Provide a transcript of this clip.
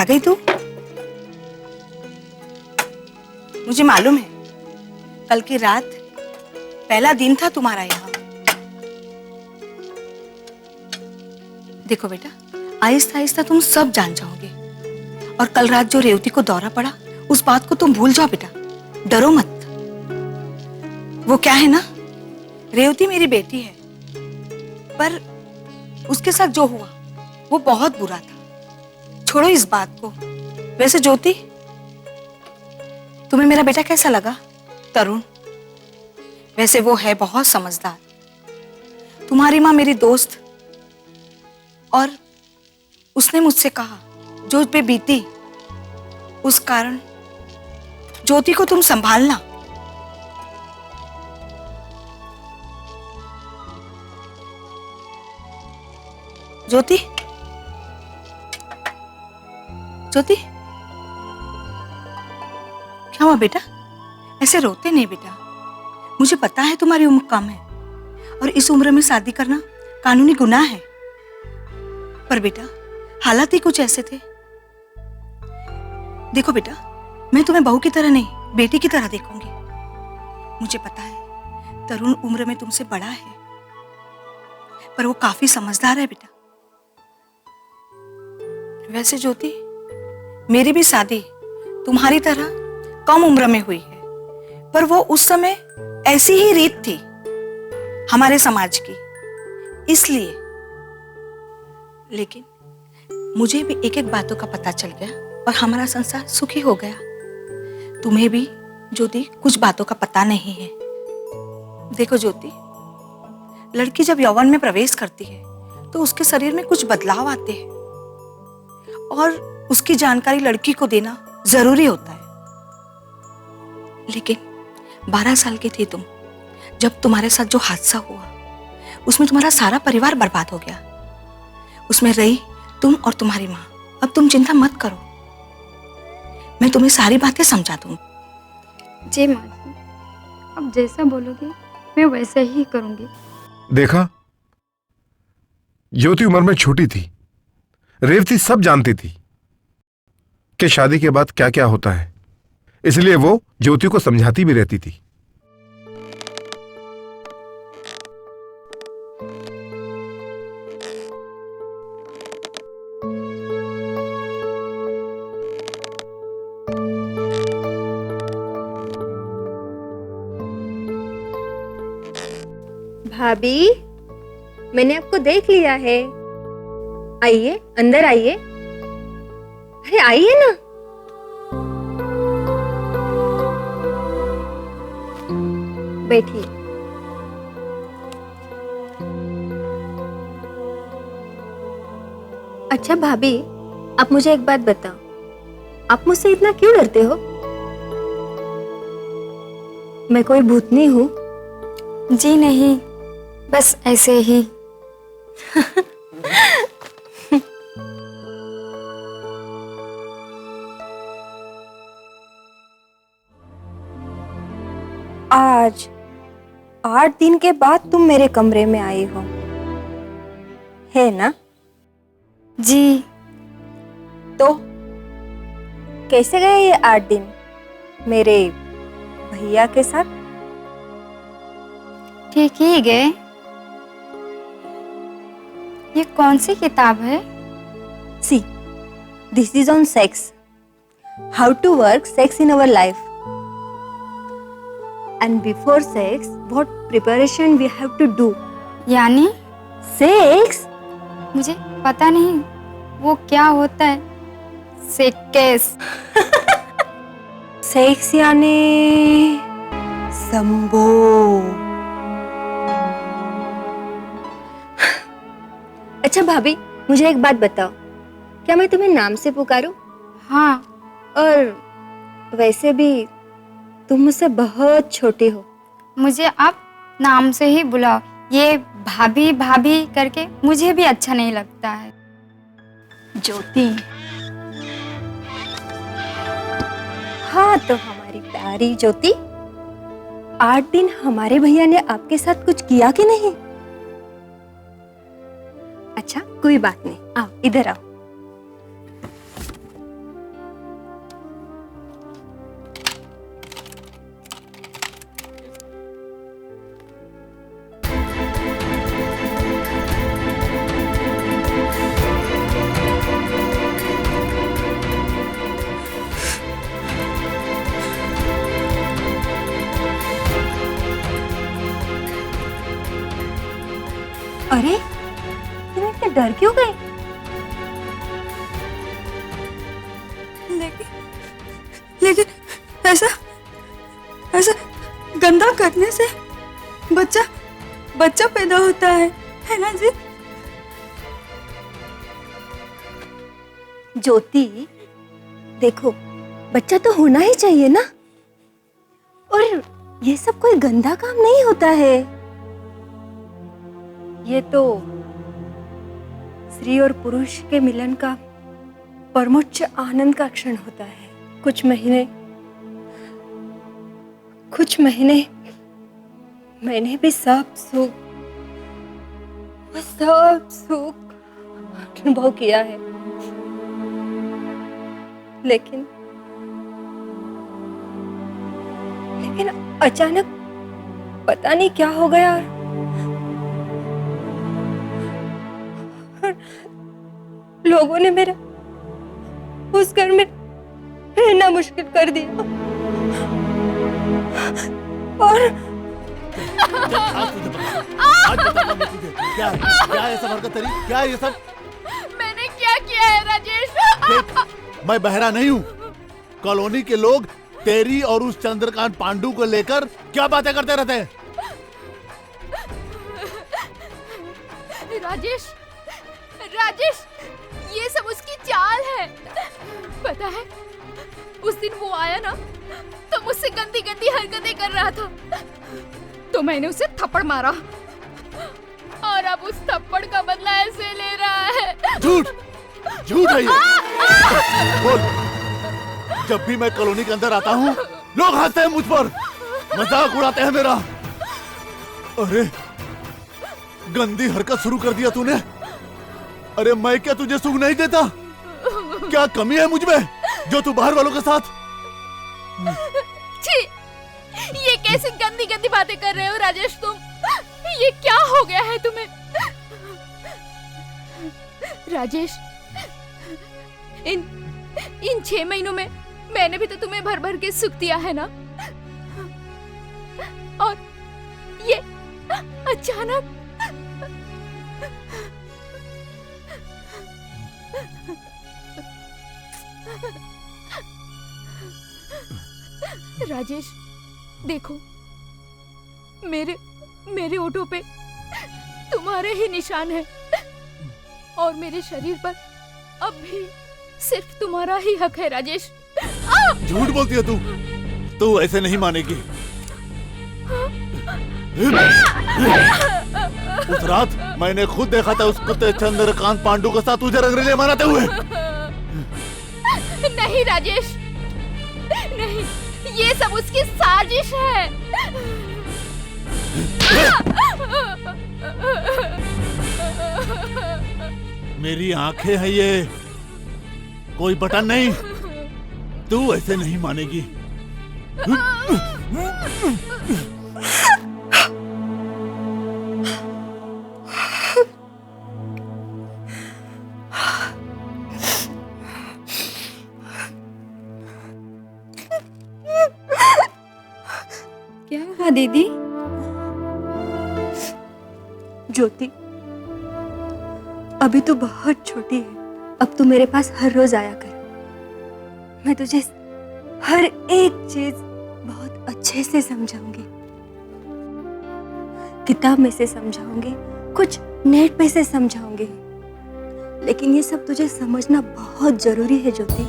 गई तू? मुझे मालूम है, कल की रात पहला दिन था तुम्हारा यहाँ। देखो बेटा, आहिस्ता आहिस्ता तुम सब जान जाओगे। और कल रात जो रेवती को दौरा पड़ा, उस बात को तुम भूल जाओ बेटा। डरो मत। वो क्या है ना, रेवती मेरी बेटी है, पर उसके साथ जो हुआ वो बहुत बुरा था। छोड़ो इस बात को। वैसे ज्योति, तुम्हें मेरा बेटा कैसा लगा? तरुण, वैसे वो है बहुत समझदार। तुम्हारी माँ मेरी दोस्त, और उसने मुझसे कहा जो उस पे बीती, उस कारण ज्योति को तुम संभालना। ज्योति, ज्योति, क्या हुआ बेटा? ऐसे रोते नहीं बेटा। मुझे पता है तुम्हारी उम्र कम है और इस उम्र में शादी करना कानूनी गुनाह है, पर बेटा हालात ही कुछ ऐसे थे। देखो बेटा, मैं तुम्हें बहू की तरह नहीं, बेटी की तरह देखूंगी। मुझे पता है तरुण उम्र में तुमसे बड़ा है, पर वो काफी समझदार है बेटा। वैसे ज्योति, मेरी भी शादी तुम्हारी तरह कम उम्र में हुई है, पर वो उस समय ऐसी ही रीत थी हमारे समाज की, इसलिए। लेकिन मुझे भी एक एक बातों का पता चल गया और हमारा संसार सुखी हो गया। तुम्हें भी ज्योति कुछ बातों का पता नहीं है। देखो ज्योति, लड़की जब यौवन में प्रवेश करती है तो उसके शरीर में कुछ बदलाव आते हैं और उसकी जानकारी लड़की को देना जरूरी होता है। लेकिन 12 साल की थी तुम जब तुम्हारे साथ जो हादसा हुआ, उसमें तुम्हारा सारा परिवार बर्बाद हो गया। उसमें रही तुम और तुम्हारी माँ। अब तुम चिंता मत करो, मैं तुम्हें सारी बातें समझा दूंगी। जी माँ जी, अब जैसा बोलोगे मैं वैसे ही करूंगी। देखा, ज्योति उम्र में छोटी थी। रेवती सब जानती थी कि शादी के बाद क्या क्या होता है, इसलिए वो ज्योति को समझाती भी रहती थी। भाभी, मैंने आपको देख लिया है। आइए, अंदर आइए। अरे आइए ना। बैठिए। अच्छा भाभी, आप मुझे एक बात बताओ, आप मुझसे इतना क्यों डरते हो? मैं कोई भूतनी हूँ? जी नहीं, बस ऐसे ही। आज 8 दिन के बाद तुम मेरे कमरे में आई हो, है ना? जी। तो कैसे गए ये 8 दिन मेरे भैया के साथ? ठीक ही गए। ये कौन सी किताब है? See, this is on sex. How to work sex in our life. And before sex, what preparation we have to do. यानी Sex? मुझे पता नहीं वो क्या होता है। सेक्स। सेक्स यानी संभो। अच्छा भाभी, मुझे एक बात बताओ, क्या मैं तुम्हें नाम से पुकारूं? हाँ। और वैसे भी तुम मुझसे बहुत छोटी हो। मुझे आप नाम से ही बुलाओ। ये भाभी भाभी करके मुझे भी अच्छा नहीं लगता है। ज्योति, हाँ तो हमारी प्यारी ज्योति, 8 दिन हमारे भैया ने आपके साथ कुछ किया कि नहीं? अच्छा कोई बात नहीं, आओ इधर आओ। अरे तुम इतने डर क्यों गए? लेकिन ऐसा ऐसा गंदा करने से बच्चा पैदा होता है ना जी? ज्योति देखो, बच्चा तो होना ही चाहिए ना, और ये सब कोई गंदा काम नहीं होता है। ये तो स्त्री और पुरुष के मिलन का परमोच्च आनंद का क्षण होता है। कुछ महीने मैंने भी सब सुख अनुभव किया है, लेकिन अचानक पता नहीं क्या हो गया और लोगों ने मेरा उस घर में रहना मुश्किल कर दिया। और आज बताना मैं तुझे क्या है सब हरकत तेरी, क्या है ये सब? मैंने क्या किया है राजेश? देख, मैं बहरा नहीं हूँ। कॉलोनी के लोग तेरी और उस चंद्रकांत पांडु को लेकर क्या बातें करते रहते हैं। राजेश, ये सब उसकी चाल है। पता है, उस दिन वो आया ना, तो मुझसे गंदी हरकतें कर रहा था, तो मैंने उसे थप्पड़ मारा, और अब उस थप्पड़ का बदला ऐसे ले रहा है। झूठ है ये। बोल, जब भी मैं कॉलोनी के अंदर आता हूँ, लोग हंसते हैं मुझ पर, मजाक उड़ाते हैं मेरा। अरे गंदी हरकत शुरू कर दिया तूने। अरे मैं क्या तुझे सुख नहीं देता? क्या कमी है मुझ में जो तू बाहर वालों के साथ? छी, ये कैसी गंदी बातें कर रहे हो राजेश तुम? ये क्या हो गया है तुम्हें? राजेश, इन 6 महीनों में मैंने भी तो तुम्हें भर के सुख दिया है ना, और ये अचानक राजेश देखो, मेरे ओठों पे तुम्हारे ही निशान है, और मेरे शरीर पर अब भी सिर्फ तुम्हारा ही हक है राजेश। झूठ बोलती है तू ऐसे नहीं मानेगी। उस रात मैंने खुद देखा था उस कुत्ते चंद्रकांत पांडु के साथ तुझे रंगरेलियां मनाते हुए। नहीं राजेश, नहीं, ये सब उसकी साजिश है। मेरी आंखें हैं ये, कोई बटन नहीं। तू ऐसे नहीं मानेगी। क्या हुआ दीदी? ज्योति, अभी तू बहुत छोटी है, अब तू मेरे पास हर रोज आया कर। मैं तुझे हर एक चीज बहुत अच्छे से समझाऊंगी, किताब में से समझाऊंगी, कुछ नेट पे से समझाऊंगी, लेकिन ये सब तुझे समझना बहुत जरूरी है ज्योति।